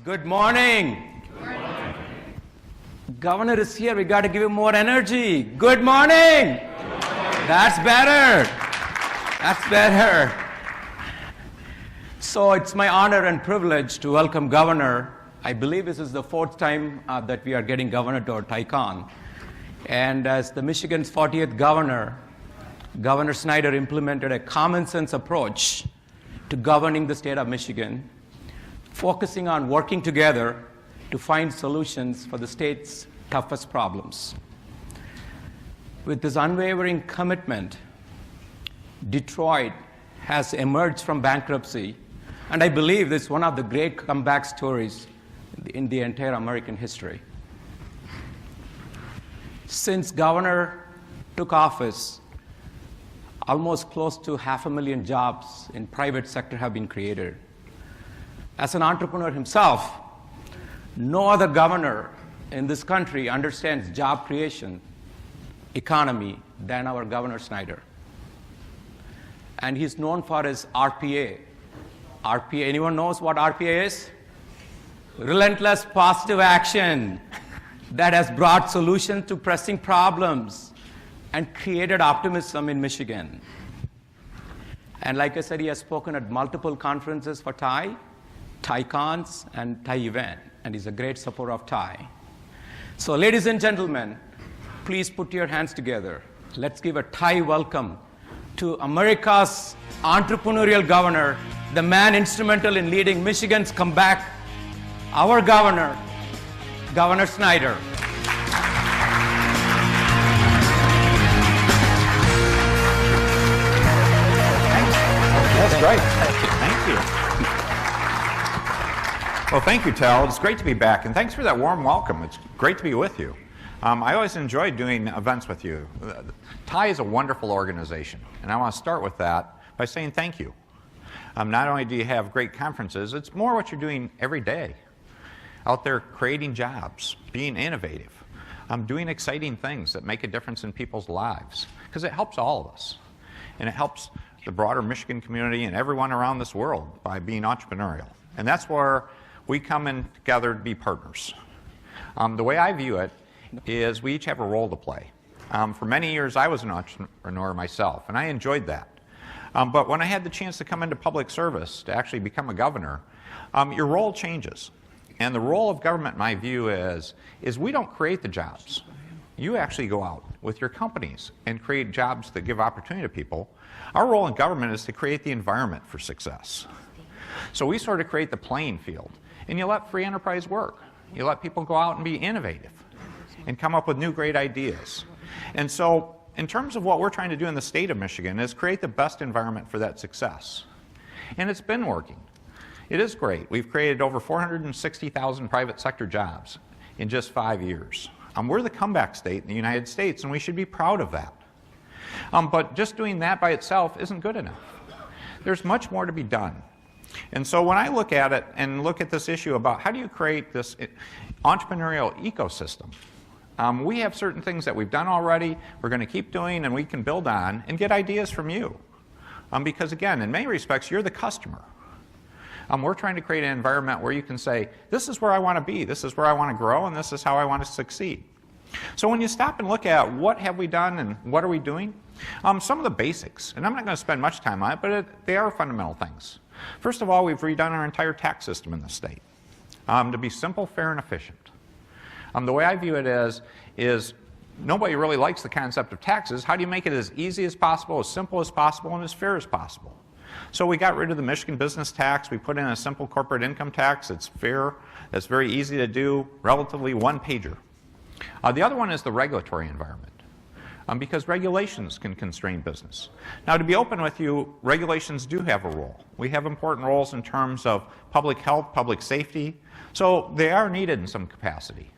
Good morning. Good morning. Governor is here. We got to give him more energy. Good morning. Good morning. That's better. That's better. So it's my honor and privilege to welcome Governor. I believe this is the fourth time that we are getting Governor to our TiECon. And as the Michigan's 40th governor, Governor Snyder implemented a common sense approach to governing the state of Michigan, focusing on working together to find solutions for the state's toughest problems. With this unwavering commitment, Detroit has emerged from bankruptcy, and I believe this is one of the great comeback stories in the entire American history. Since Governor took office, almost close to 500,000 jobs in private sector have been created. As an entrepreneur himself, no other governor in this country understands job creation, economy, than our Governor Snyder. And he's known for his RPA. RPA, anyone knows what RPA is? Relentless positive action that has brought solutions to pressing problems and created optimism in Michigan. And like I said, he has spoken at multiple conferences for TiECons and TiEvent, and he's a great supporter of Ti. So ladies and gentlemen, please put your hands together. Let's give a Ti welcome to America's entrepreneurial governor, the man instrumental in leading Michigan's comeback, our governor, Governor Snyder. That's great. Thank you. Well, thank you, Tal. It's great to be back, and thanks for that warm welcome. It's great to be with you. I always enjoy doing events with you. Ti is a wonderful organization, and I want to start with that by saying thank you. Not only do you have great conferences, it's more what you're doing every day. Out there creating jobs, being innovative, doing exciting things that make a difference in people's lives, because it helps all of us. And it helps the broader Michigan community and everyone around this world by being entrepreneurial. And that's where we come in together to be partners. The way I view it is we each have a role to play. For many years, I was an entrepreneur myself, and I enjoyed that. But when I had the chance to come into public service, to actually become a governor, your role changes. And the role of government, in my view, is we don't create the jobs. You actually go out with your companies and create jobs that give opportunity to people. Our role in government is to create the environment for success. So we sort of create the playing field. And you let free enterprise work. You let people go out and be innovative and come up with new great ideas. And so in terms of what we're trying to do in the state of Michigan is create the best environment for that success. And it's been working. It is great. We've created over 460,000 private sector jobs in just 5 years. We're the comeback state in the United States, and we should be proud of that. But just doing that by itself isn't good enough. There's much more to be done. And so when I look at it and look at this issue about how do you create this entrepreneurial ecosystem, we have certain things that we've done already, we're going to keep doing, and we can build on and get ideas from you. Because again, in many respects, you're the customer. We're trying to create an environment where you can say, this is where I want to be, this is where I want to grow, and this is how I want to succeed. So when you stop and look at what have we done and what are we doing, some of the basics, and I'm not going to spend much time on it, but they are fundamental things. First of all, we've redone our entire tax system in the state to be simple, fair, and efficient. The way I view it is nobody really likes the concept of taxes. How do you make it as easy as possible, as simple as possible, and as fair as possible? So we got rid of the Michigan business tax. We put in a simple corporate income tax. It's fair. It's very easy to do, relatively one-pager. The other one is the regulatory environment. Because regulations can constrain business. Now, to be open with you, regulations do have a role. We have important roles in terms of public health, public safety, so they are needed in some capacity.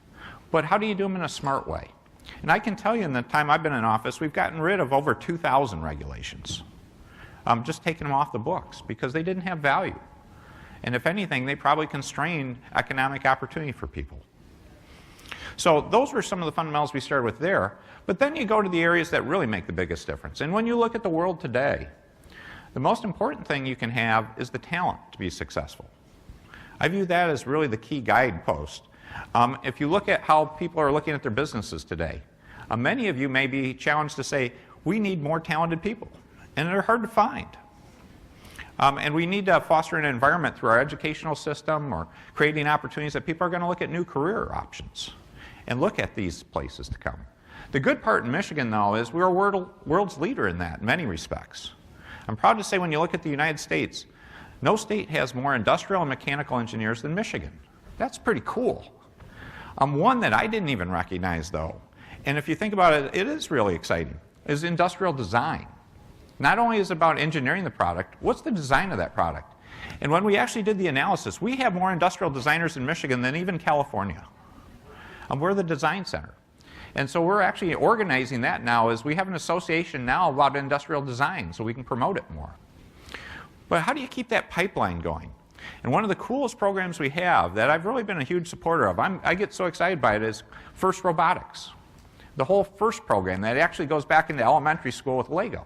But how do you do them in a smart way? And I can tell you in the time I've been in office, we've gotten rid of over 2,000 regulations. Just taking them off the books because they didn't have value. And if anything, they probably constrained economic opportunity for people. So those were some of the fundamentals we started with there. But then you go to the areas that really make the biggest difference. And when you look at the world today, the most important thing you can have is the talent to be successful. I view that as really the key guidepost. If you look at how people are looking at their businesses today, many of you may be challenged to say, we need more talented people, and they're hard to find. And we need to foster an environment through our educational system or creating opportunities that people are going to look at new career options and look at these places to come. The good part in Michigan, though, is we're a world's leader in that in many respects. I'm proud to say when you look at the United States, no state has more industrial and mechanical engineers than Michigan. That's pretty cool. One that I didn't even recognize, though, and if you think about it, it is really exciting, is industrial design. Not only is it about engineering the product, what's the design of that product? And when we actually did the analysis, we have more industrial designers in Michigan than even California. We're the design center. And so we're actually organizing that now as we have an association now about industrial design so we can promote it more. But how do you keep that pipeline going? And one of the coolest programs we have that I've really been a huge supporter of, I get so excited by it, is FIRST Robotics. The whole FIRST program that actually goes back into elementary school with Lego.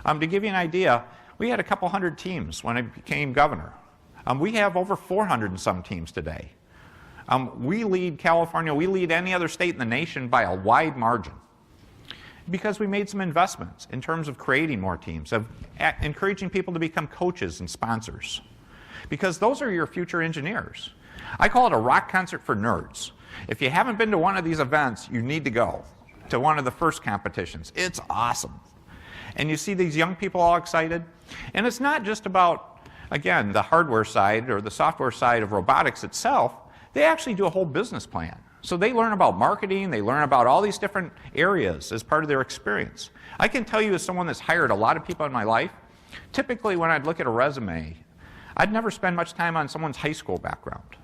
To give you an idea, we had a couple hundred teams when I became governor. We have over 400 and some teams today. We lead California, we lead any other state in the nation by a wide margin because we made some investments in terms of creating more teams, of encouraging people to become coaches and sponsors, because those are your future engineers. I call it a rock concert for nerds. If you haven't been to one of these events, you need to go to one of the FIRST competitions. It's awesome. And you see these young people all excited. And it's not just about, again, the hardware side or the software side of robotics itself. They actually do a whole business plan. So they learn about marketing, they learn about all these different areas as part of their experience. I can tell you as someone that's hired a lot of people in my life, typically when I'd look at a resume, I'd never spend much time on someone's high school background.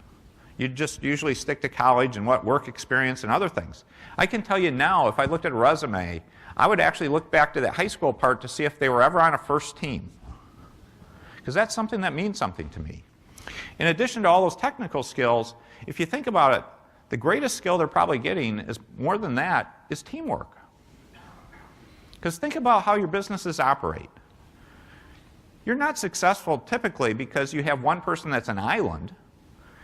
You'd just usually stick to college and what work experience and other things. I can tell you now, if I looked at a resume, I would actually look back to that high school part to see if they were ever on a FIRST team. Because that's something that means something to me. In addition to all those technical skills, if you think about it, the greatest skill they're probably getting is more than that, is teamwork. Because think about how your businesses operate. You're not successful typically because you have one person that's an island.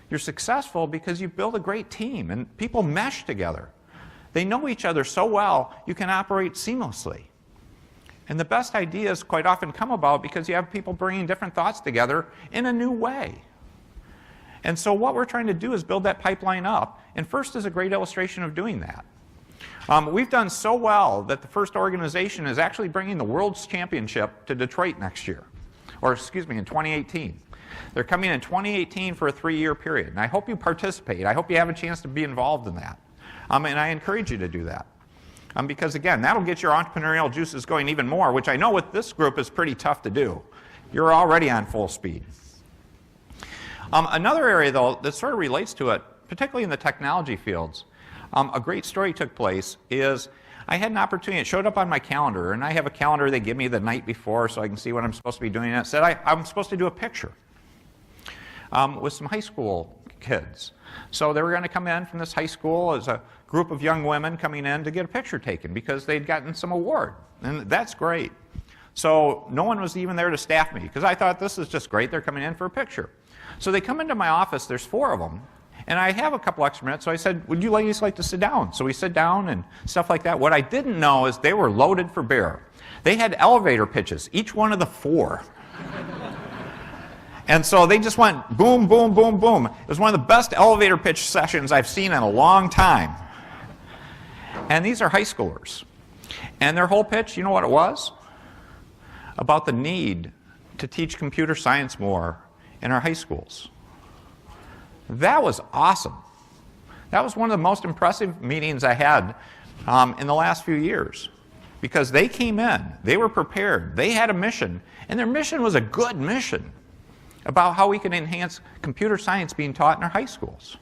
You're successful because you build a great team and people mesh together. They know each other so well, you can operate seamlessly. And the best ideas quite often come about because you have people bringing different thoughts together in a new way. And so what we're trying to do is build that pipeline up, and FIRST is a great illustration of doing that. We've done so well that the FIRST organization is actually bringing the World's Championship to Detroit next year, or excuse me, in 2018. They're coming in 2018 for a 3-year period, and I hope you participate. I hope you have a chance to be involved in that. And I encourage you to do that. Because again, that'll get your entrepreneurial juices going even more, which I know with this group is pretty tough to do. You're already on full speed. Another area, though, that sort of relates to it, particularly in the technology fields, a great story took place is I had an opportunity, it showed up on my calendar, and I have a calendar they give me the night before so I can see what I'm supposed to be doing. And it said I'm supposed to do a picture with some high school kids. So they were going to come in from this high school as a group of young women coming in to get a picture taken because they'd gotten some award. And that's great. So no one was even there to staff me because I thought this is just great. They're coming in for a picture. So they come into my office, there's 4 of them, and I have a couple extra minutes, so I said, would you ladies like to sit down? So we sit down and stuff like that. What I didn't know is they were loaded for bear. They had elevator pitches, each one of the 4. And so they just went boom, boom, boom, boom. It was one of the best elevator pitch sessions I've seen in a long time. And these are high schoolers. And their whole pitch, you know what it was? About the need to teach computer science more in our high schools. That was awesome. That was one of the most impressive meetings I had in the last few years because they came in, they were prepared, they had a mission, and their mission was a good mission about how we can enhance computer science being taught in our high schools.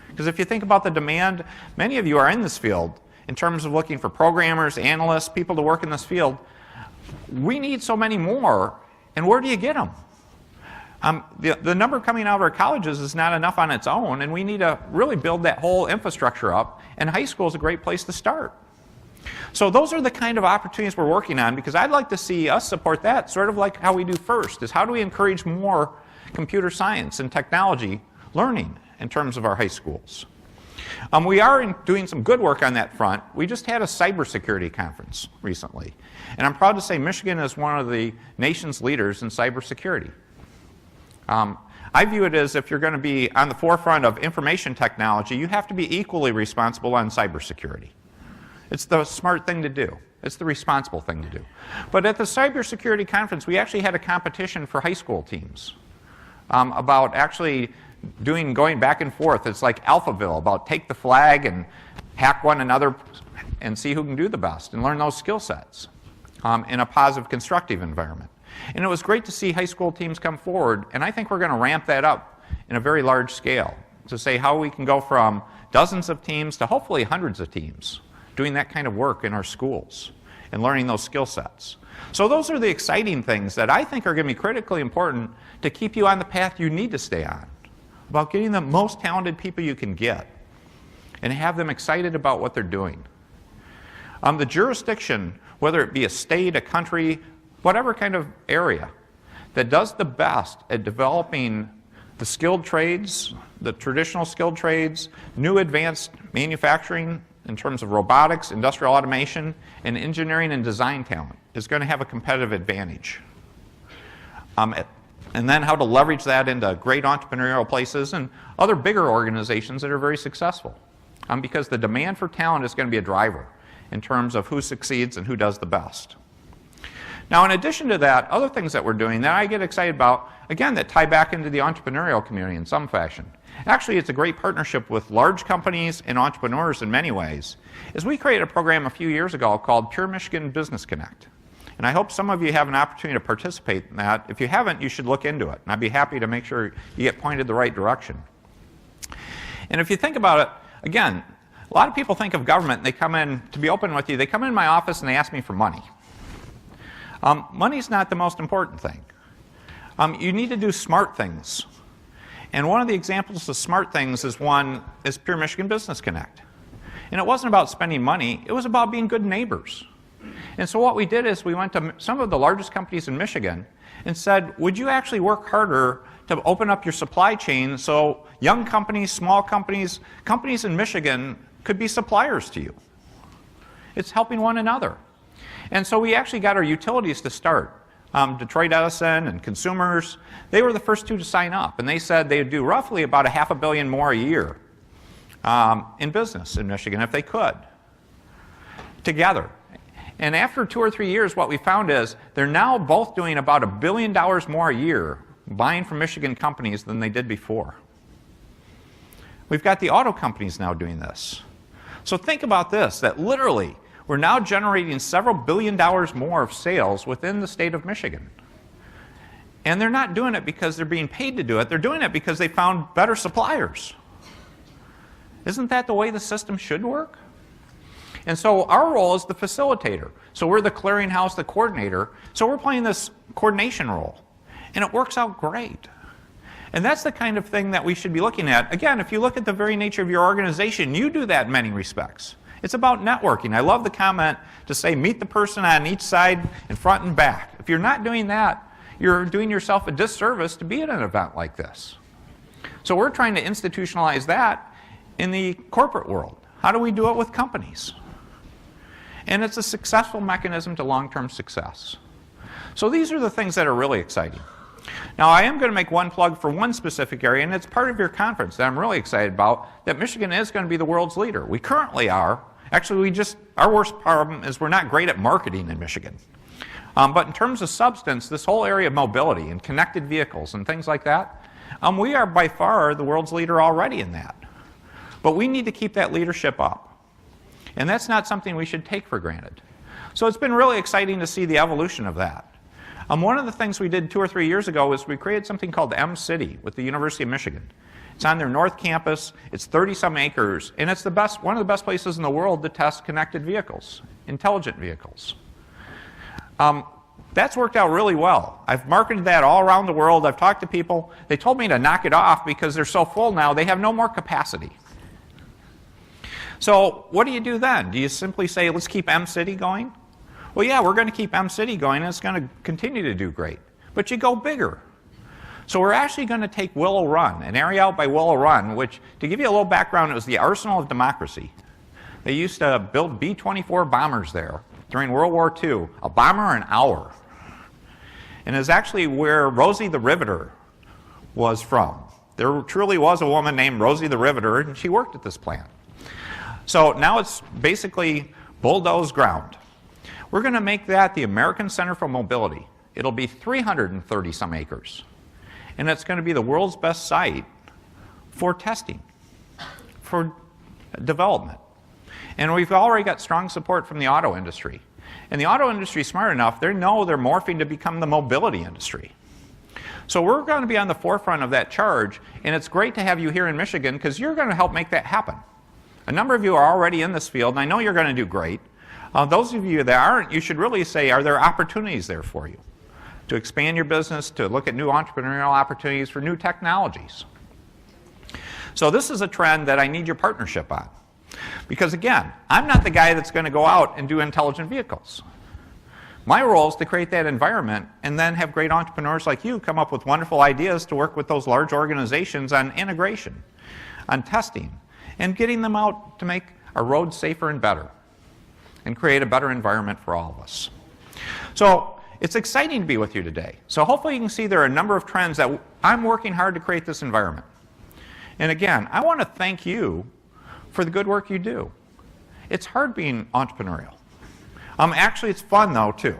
Because if you think about the demand, many of you are in this field in terms of looking for programmers, analysts, people to work in this field. We need so many more, and where do you get them? The number coming out of our colleges is not enough on its own, and we need to really build that whole infrastructure up, and high school is a great place to start. So those are the kind of opportunities we're working on, because I'd like to see us support that, sort of like how we do FIRST, is how do we encourage more computer science and technology learning in terms of our high schools. We are doing some good work on that front. We just had a cybersecurity conference recently. And I'm proud to say Michigan is one of the nation's leaders in cybersecurity. I view it as if you're going to be on the forefront of information technology, you have to be equally responsible on cybersecurity. It's the smart thing to do. It's the responsible thing to do. But at the cybersecurity conference, we actually had a competition for high school teams about actually going back and forth. It's like Alphaville, about take the flag and hack one another and see who can do the best and learn those skill sets in a positive, constructive environment. And it was great to see high school teams come forward, and I think we're going to ramp that up in a very large scale to say how we can go from dozens of teams to hopefully hundreds of teams doing that kind of work in our schools and learning those skill sets. So those are the exciting things that I think are going to be critically important to keep you on the path you need to stay on, about getting the most talented people you can get and have them excited about what they're doing. The jurisdiction, whether it be a state, a country, whatever kind of area, that does the best at developing the skilled trades, the traditional skilled trades, new advanced manufacturing in terms of robotics, industrial automation, and engineering and design talent is going to have a competitive advantage. And then how to leverage that into great entrepreneurial places and other bigger organizations that are very successful. Because the demand for talent is going to be a driver in terms of who succeeds and who does the best. Now, in addition to that, other things that we're doing that I get excited about, again, that tie back into the entrepreneurial community in some fashion. Actually, it's a great partnership with large companies and entrepreneurs in many ways, is we created a program a few years ago called Pure Michigan Business Connect. And I hope some of you have an opportunity to participate in that. If you haven't, you should look into it. And I'd be happy to make sure you get pointed the right direction. And if you think about it, again, a lot of people think of government, and they come in, to be open with you, they come in my office and they ask me for money. Money's not the most important thing. You need to do smart things. And one of the examples of smart things is Pure Michigan Business Connect. And it wasn't about spending money, it was about being good neighbors. And so what we did is we went to some of the largest companies in Michigan and said, would you actually work harder to open up your supply chain so young companies, small companies, companies in Michigan could be suppliers to you? It's helping one another. And so we actually got our utilities to start. Detroit Edison and Consumers, they were the first two to sign up. And they said they'd do roughly about $500 million more a year in business in Michigan if they could, together. And after 2 or 3 years, what we found is they're now both doing about $1 billion more a year buying from Michigan companies than they did before. We've got the auto companies now doing this. So think about this, that literally we're now generating several $1 billion more of sales within the state of Michigan. And they're not doing it because they're being paid to do it. They're doing it because they found better suppliers. Isn't that the way the system should work? And so our role is the facilitator. So we're the clearinghouse, the coordinator. So we're playing this coordination role. And it works out great. And that's the kind of thing that we should be looking at. Again, if you look at the very nature of your organization, you do that in many respects. It's about networking. I love the comment to say meet the person on each side in front and back. If you're not doing that, you're doing yourself a disservice to be at an event like this. So we're trying to institutionalize that in the corporate world. How do we do it with companies? And it's a successful mechanism to long-term success. So these are the things that are really exciting. Now, I am going to make one plug for one specific area, and it's part of your conference that I'm really excited about, that Michigan is going to be the world's leader. We currently are. Actually, our worst problem is we're not great at marketing in Michigan. But in terms of substance, this whole area of mobility and connected vehicles and things like that, we are by far the world's leader already in that. But we need to keep that leadership up. And that's not something we should take for granted. So it's been really exciting to see the evolution of that. One of the things we did 2 or 3 years ago was we created something called M-City with the University of Michigan. It's on their north campus. It's 30-some acres. And it's one of the best places in the world to test connected vehicles, intelligent vehicles. That's worked out really well. I've marketed that all around the world. I've talked to people. They told me to knock it off because they're so full now, they have no more capacity. So what do you do then? Do you simply say, let's keep M-City going? Well, yeah, we're going to keep M-City going, and it's going to continue to do great. But you go bigger. So we're actually going to take Willow Run, an area out by Willow Run, which, to give you a little background, it was the arsenal of democracy. They used to build B-24 bombers there during World War II, a bomber an hour. And it's actually where Rosie the Riveter was from. There truly was a woman named Rosie the Riveter, and she worked at this plant. So now it's basically bulldozed ground. We're going to make that the American Center for Mobility. It'll be 330 some acres. And it's going to be the world's best site for testing, for development. And we've already got strong support from the auto industry. And the auto industry is smart enough, they know they're morphing to become the mobility industry. So we're going to be on the forefront of that charge, and it's great to have you here in Michigan because you're going to help make that happen. A number of you are already in this field, and I know you're going to do great. Those of you that aren't, you should really say, are there opportunities there for you to expand your business, to look at new entrepreneurial opportunities for new technologies? So this is a trend that I need your partnership on. Because again, I'm not the guy that's going to go out and do intelligent vehicles. My role is to create that environment and then have great entrepreneurs like you come up with wonderful ideas to work with those large organizations on integration, on testing, and getting them out to make our roads safer and better and create a better environment for all of us. So it's exciting to be with you today. So hopefully you can see there are a number of trends that I'm working hard to create this environment. And again, I want to thank you for the good work you do. It's hard being entrepreneurial. Actually, it's fun, though, too.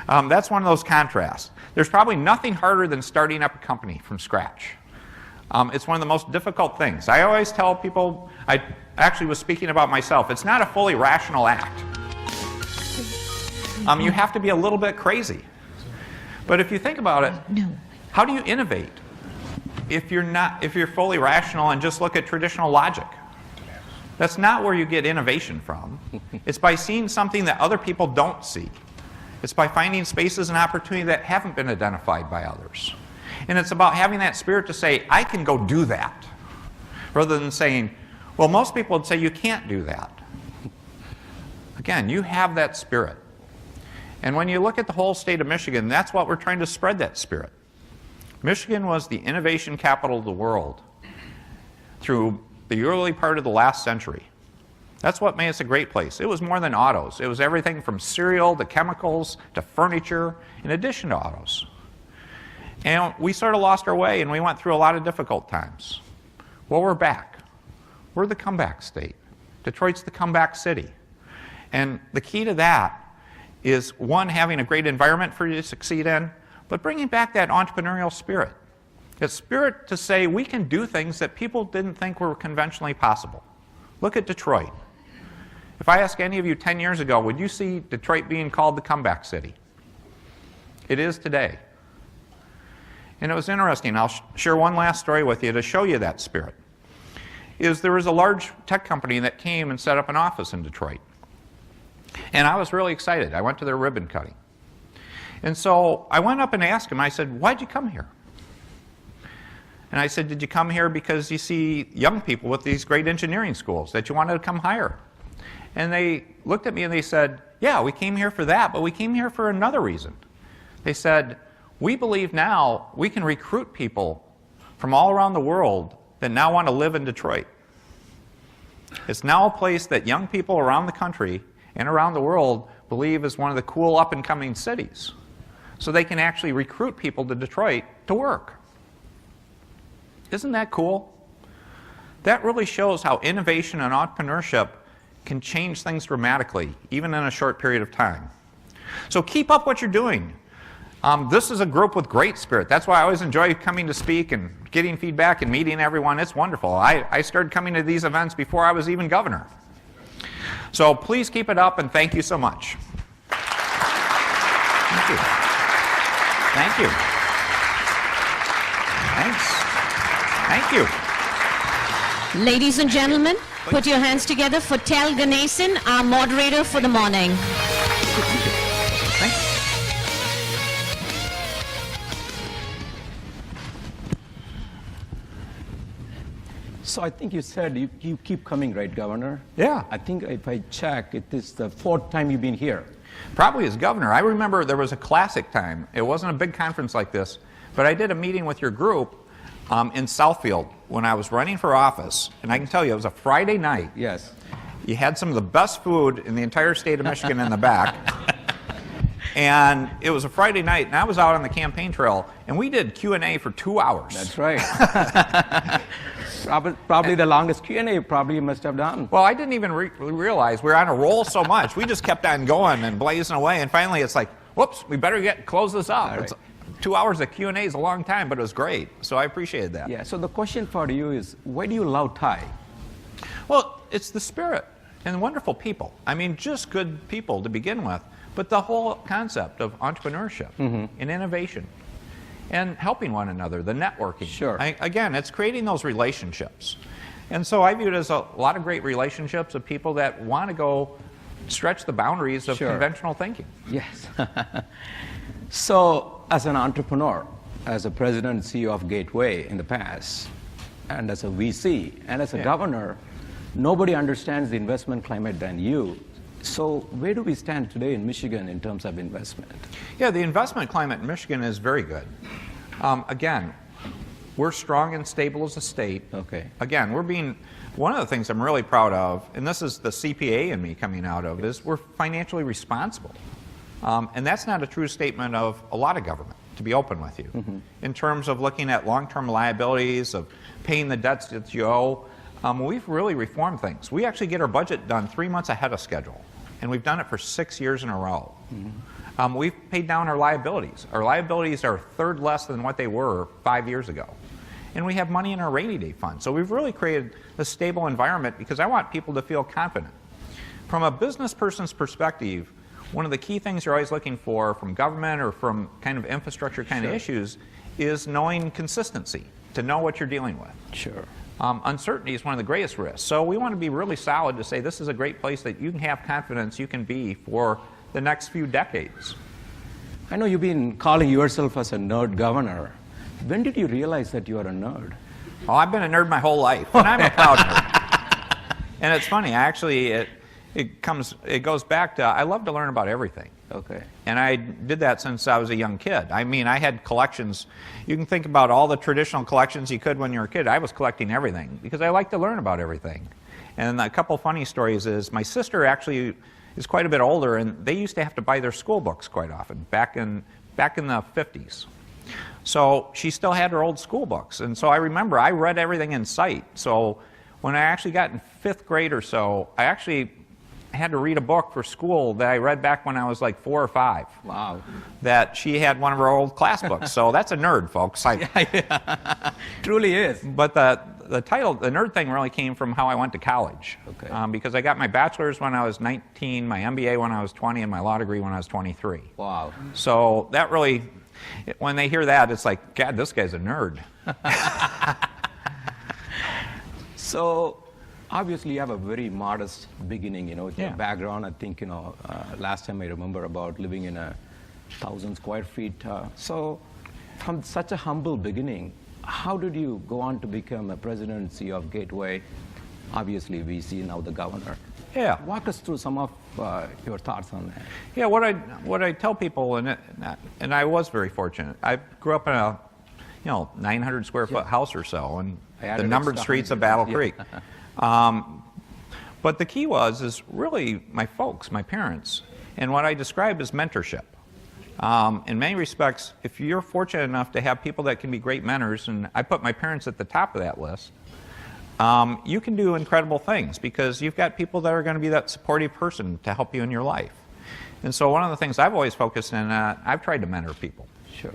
That's one of those contrasts. There's probably nothing harder than starting up a company from scratch. It's one of the most difficult things. I always tell people, I actually was speaking about myself, it's not a fully rational act. You have to be a little bit crazy. But if you think about it, how do you innovate if you're fully rational and just look at traditional logic? That's not where you get innovation from. It's by seeing something that other people don't see. It's by finding spaces and opportunity that haven't been identified by others. And it's about having that spirit to say, I can go do that, rather than saying, well, most people would say you can't do that. Again, you have that spirit. And when you look at the whole state of Michigan, that's what we're trying to spread, that spirit. Michigan was the innovation capital of the world through the early part of the last century. That's what made us a great place. It was more than autos. It was everything from cereal to chemicals to furniture, in addition to autos. And we sort of lost our way, and we went through a lot of difficult times. Well, we're back. We're the comeback state. Detroit's the comeback city. And the key to that is, one, having a great environment for you to succeed in, but bringing back that entrepreneurial spirit. That spirit to say we can do things that people didn't think were conventionally possible. Look at Detroit. If I ask any of you 10 years ago, would you see Detroit being called the comeback city? It is today. And it was interesting. I'll share one last story with you to show you that spirit. There was a large tech company that came and set up an office in Detroit. And I was really excited. I went to their ribbon cutting. And so I went up and asked him, I said, why'd you come here? And I said, did you come here because you see young people with these great engineering schools that you wanted to come hire? And they looked at me and they said, yeah, we came here for that, but we came here for another reason. They said, we believe now we can recruit people from all around the world that now want to live in Detroit. It's now a place that young people around the country and around the world believe is one of the cool up-and-coming cities. So they can actually recruit people to Detroit to work. Isn't that cool? That really shows how innovation and entrepreneurship can change things dramatically, even in a short period of time. So keep up what you're doing. This is a group with great spirit. That's why I always enjoy coming to speak and getting feedback and meeting everyone. It's wonderful. I started coming to these events before I was even governor. So please keep it up, and thank you so much. Thank you. Thank you. Thanks. Thank you. Ladies and gentlemen, put your hands together for Tel Ganesan, our moderator for the morning. Thanks. So I think you said you keep coming, right, Governor? Yeah. I think if I check, it is the 4th time you've been here. Probably as governor. I remember there was a classic time. It wasn't a big conference like this, but I did a meeting with your group in Southfield when I was running for office, and I can tell you it was a Friday night. Yes. You had some of the best food in the entire state of Michigan in the back. And it was a Friday night, and I was out on the campaign trail, and we did Q&A for 2 hours. That's right. Probably the longest Q&A probably you must have done. Well, I didn't even realize we were on a roll so much. We just kept on going and blazing away, and finally it's like, whoops, we better close this up. Right. It's 2 hours of Q&A is a long time, but it was great. So I appreciated that. Yeah, so the question for you is, why do you love TiE? Well, it's the spirit and wonderful people. I mean, just good people to begin with, but the whole concept of entrepreneurship and innovation and helping one another, the networking. Sure. Again, it's creating those relationships. And so I view it as a lot of great relationships of people that want to go stretch the boundaries of conventional thinking. Yes. So, as an entrepreneur, as a president and CEO of Gateway in the past, and as a VC, and as a governor, nobody understands the investment climate than you. So where do we stand today in Michigan in terms of investment? Yeah, the investment climate in Michigan is very good. Again, we're strong and stable as a state. Okay. Again, one of the things I'm really proud of, and this is the CPA in me coming out of, is we're financially responsible. And that's not a true statement of a lot of government, to be open with you. In terms of looking at long-term liabilities, of paying the debts that you owe, we've really reformed things. We actually get our budget done 3 months ahead of schedule, and we've done it for 6 years in a row. We've paid down our liabilities. Our liabilities are a third less than what they were 5 years ago. And we have money in our rainy day fund. So we've really created a stable environment because I want people to feel confident. From a business person's perspective, one of the key things you're always looking for from government or from kind of infrastructure kind of issues is knowing consistency, to know what you're dealing with. Sure. Uncertainty is one of the greatest risks. So we want to be really solid to say this is a great place that you can have confidence you can be for the next few decades. I know you've been calling yourself as a nerd governor. When did you realize that you are a nerd? Oh, I've been a nerd my whole life, and I'm a proud nerd. And it's funny, it goes back to, I love to learn about everything. Okay. And I did that since I was a young kid. I mean, I had collections. You can think about all the traditional collections you could when you were a kid. I was collecting everything because I like to learn about everything. And a couple funny stories is my sister actually is quite a bit older, and they used to have to buy their school books quite often back in the 50s. So she still had her old school books. And so I remember I read everything in sight. So when I actually got in 5th grade or so, I actually had to read a book for school that I read back when I was like 4 or 5. Wow. That she had one of her old class books. So that's a nerd, folks. Truly is. But the title, the nerd thing really came from how I went to college. Okay. Because I got my bachelor's when I was 19, my MBA when I was 20, and my law degree when I was 23. Wow. So that really, when they hear that, it's like, God, this guy's a nerd. So, obviously, you have a very modest beginning, with your background. I think, last time I remember about living in a 1,000 square feet. So, from such a humble beginning, how did you go on to become a president and CEO of Gateway? Obviously, VC, now the governor. Yeah. Walk us through some of your thoughts on that. Yeah, what I tell people, and I was very fortunate. I grew up in a 900 square foot house or so, and the numbered streets of Battle Creek. But the key is really my folks, my parents, and what I describe as mentorship. In many respects, if you're fortunate enough to have people that can be great mentors, and I put my parents at the top of that list, you can do incredible things because you've got people that are going to be that supportive person to help you in your life. And so one of the things I've always focused on, I've tried to mentor people. Sure.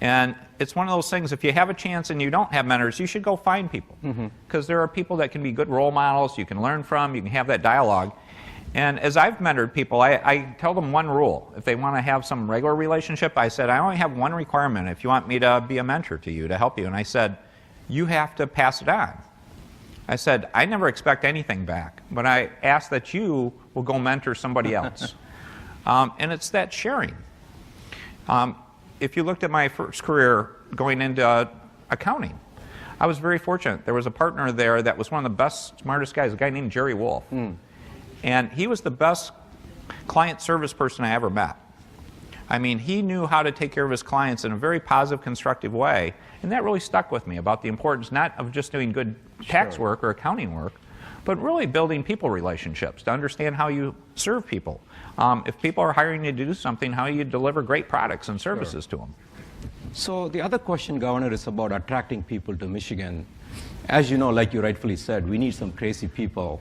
And it's one of those things, if you have a chance and you don't have mentors, you should go find people. Because there are people that can be good role models, you can learn from, you can have that dialogue. And as I've mentored people, I tell them one rule. If they want to have some regular relationship, I said, I only have one requirement if you want me to be a mentor to you, to help you. And I said, you have to pass it on. I said, I never expect anything back, but I ask that you will go mentor somebody else. And it's that sharing. If you looked at my first career going into accounting, I was very fortunate. There was a partner there that was one of the best, smartest guys, a guy named Jerry Wolf. And he was the best client service person I ever met. I mean, he knew how to take care of his clients in a very positive, constructive way, and that really stuck with me about the importance not of just doing good tax work or accounting work, but really building people relationships to understand how you serve people. If people are hiring you to do something, how you deliver great products and services to them. So the other question, Governor, is about attracting people to Michigan. As you know, like you rightfully said, we need some crazy people,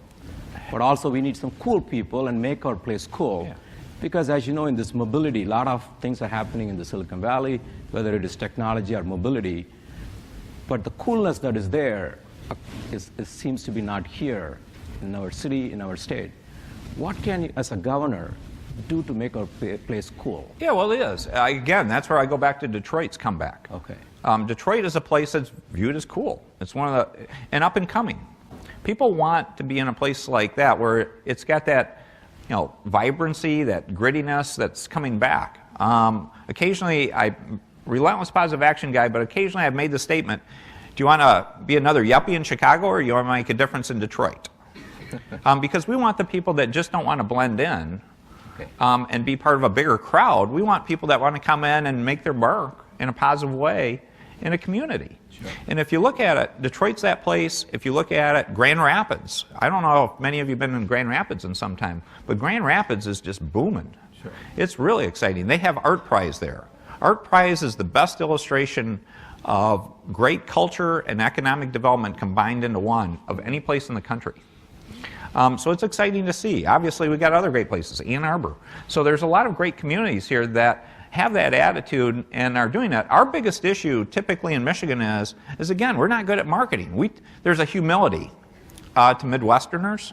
but also we need some cool people and make our place cool. Yeah. Because as you know, in this mobility, a lot of things are happening in the Silicon Valley, whether it is technology or mobility, but the coolness that is there seems to be not here in our city, in our state. What can you, as a governor, do to make our place cool? Yeah, well, it is. Again, that's where I go back to Detroit's comeback. Okay. Detroit is a place that's viewed as cool. It's one of the, and up and coming. People want to be in a place like that where it's got that, you know, vibrancy, that grittiness that's coming back. Occasionally, relentless positive action guy, but occasionally I've made the statement, do you want to be another yuppie in Chicago or you want to make a difference in Detroit? Because we want the people that just don't want to blend in and be part of a bigger crowd. We want people that want to come in and make their mark in a positive way in a community. Sure. And if you look at it, Detroit's that place. If you look at it, Grand Rapids. I don't know if many of you have been in Grand Rapids in some time, but Grand Rapids is just booming. Sure. It's really exciting. They have Art Prize there. Art Prize is the best illustration of great culture and economic development combined into one of any place in the country. So it's exciting to see. Obviously, we've got other great places, Ann Arbor. So there's a lot of great communities here that have that attitude and are doing that. Our biggest issue typically in Michigan is again, we're not good at marketing. There's a humility to Midwesterners,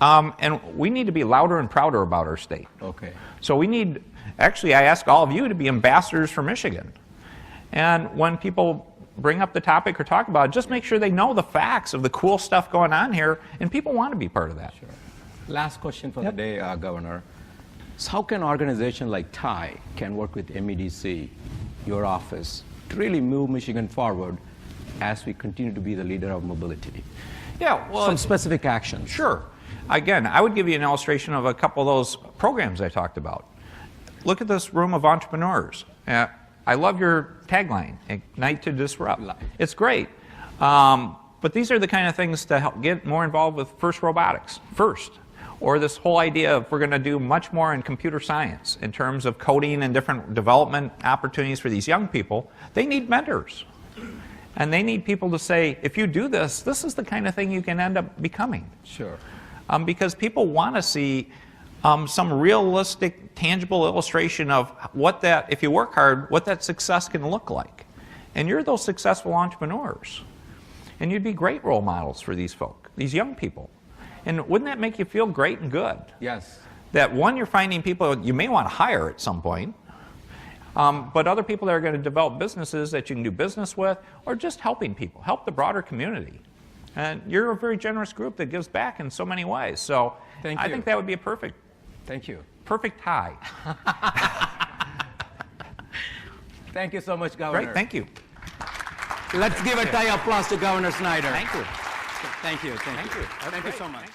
and we need to be louder and prouder about our state. Okay. So we need, actually, I ask all of you to be ambassadors for Michigan. And when people bring up the topic or talk about it, just make sure they know the facts of the cool stuff going on here, and people want to be part of that. Sure. Last question for the day, Governor. So how can an organization like TiE can work with MEDC, your office, to really move Michigan forward as we continue to be the leader of mobility? Yeah, well, some specific actions. Sure. Again, I would give you an illustration of a couple of those programs I talked about. Look at this room of entrepreneurs. I love your tagline, Ignite to Disrupt. It's great. But these are the kind of things to help get more involved with FIRST Robotics, first. Or this whole idea of we're going to do much more in computer science in terms of coding and different development opportunities for these young people. They need mentors. And they need people to say, if you do this, this is the kind of thing you can end up becoming. Sure. Because people want to see some realistic, tangible illustration of what that, if you work hard, what that success can look like. And you're those successful entrepreneurs. And you'd be great role models for these folk, these young people. And wouldn't that make you feel great and good? Yes. That one, you're finding people you may want to hire at some point, but other people that are going to develop businesses that you can do business with, or just helping people, help the broader community. And you're a very generous group that gives back in so many ways. So I think that would be a perfect tie. Thank you so much, Governor. Great, thank you. Let's give a tie applause to Governor Snyder. Thank you. Thank you. Thank you. Thank you so much.